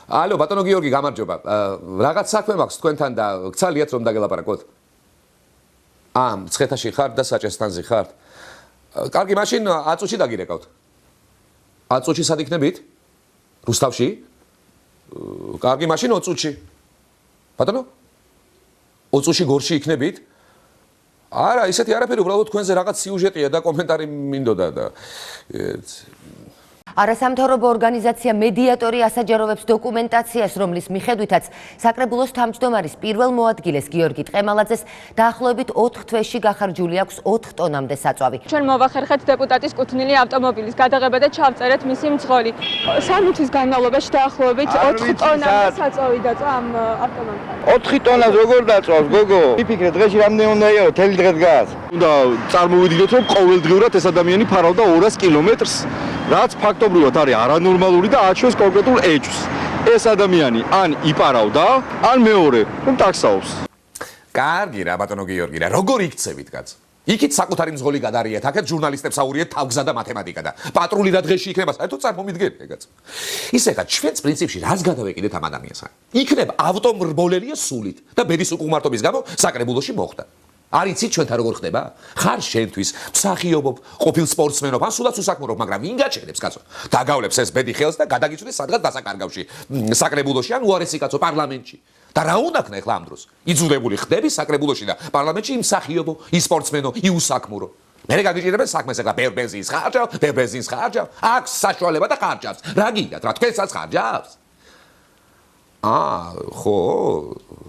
ალო ბატონო გიორგი გამარჯობა. Რაღაც საქმე მაქვს თქვენთან და გცალიათ რომ დაგელაპარაკოთ. მცხეთაში ხართ და საჭესტანზე ხართ. კარგი, მაშინ აწუში დაგირეკავთ. აწუში სად იქნებით? რუსთავში? კარგი, მაშინ ოწუში. ბატონო? ოწუში გორში იქნებით? არა, ისეთი არაფერი, უბრალოდ თქვენზე რაღაც სიუჟეტია და კომენტარი მინდოდა და არასამთავრობო ორგანიზაცია მედიატორი ასაჯაროვებს დოკუმენტაციას, რომლის მიხედვითაც საკრებულოს თავმჯდომარის პირველ მოადგილეს გიორგი ტყემალაძეს დაახლოებით 4 თვეში გახარჯული აქვს 4 ტონამდე საწვავი. ჩვენ მოვახერხეთ დეპუტატის კუთვნილი ავტომობილის გადაღება და ჩავწერეთ მისი მძღოლი. 3 თვის განმავლობაში დაახლოებით 4 ტონამდე საწვავი დაწვა ამ ავტომობილს. 4 ტონას როგორ დაწვავს, გოგო? მიფიქრე, დღეში რამდენი უნდა იარო, თელი დღე დგას. უნდა წარმოვიდგინოთ, რომ ყოველდღიურად ეს ადამიანი ფარავდა 200 კილომეტრს, რაც ფაქტობრივად არის არანორმალური და აჩვენს კონკრეტულ ეჭვს. ეს ადამიანი ან იპარავდა, ან მეორე, რომ ტაქსაობს. კარგი რა ბატონო გიორგი რა, როგორ იქცევით კაც? იქით საკუთარი მძღოლი გადარიეთ, აქეთ ჟურნალისტებს აურიეთ თავგზა და მათემატიკა და პატრული რა დღეში იქნება, საერთოდ წარმომიდგენთ კაც. ისე ხა ჩვენს პრინციპში რას გადავეკიდეთ ამ ადამიანს? იქნებ ავტომრბოლელია სულით და ბედის უკუღმართობის გამო საკრებულოში მოხვდა. არიცით ჩვენთან როგორ ხდება? ხარ შენთვის მსახიობობ, ყოფილ სპორტსმენობ, ან სულაც უსაქმურობ, მაგრამ ვინ გაჩერებს კაცო? დაგავლებს ეს ბედი ხელს და გადაგიწვდის სადღაც დასაკარგავში, საკრებულოში ან უარესი კაცო პარლამენტში. და რა უნდა ქნა ახლა ამ დროს? იძულებული ხდები საკრებულოში და პარლამენტში იმ მსახიობო, ის სპორტსმენო, იუსაქმურო. მერე გაგიჭირებენ საქმეს ახლა ბევრ ბენზინს ხარჯავ, ბევრ ბენზინს ხარჯავ, აქვს საშუალება და ხარჯავს. რა გინდათ, რა თქვენსაც ხარჯავს? ხო,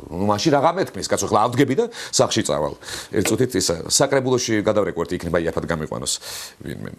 მაშინ რა გამეთქმის, კაცო, ხლა ავდგები და სახში წავალ. ერთ წუთით ის საკრებულოში გადავრეკვერტი იქნება იაფად გამიყვანოს ვინმე.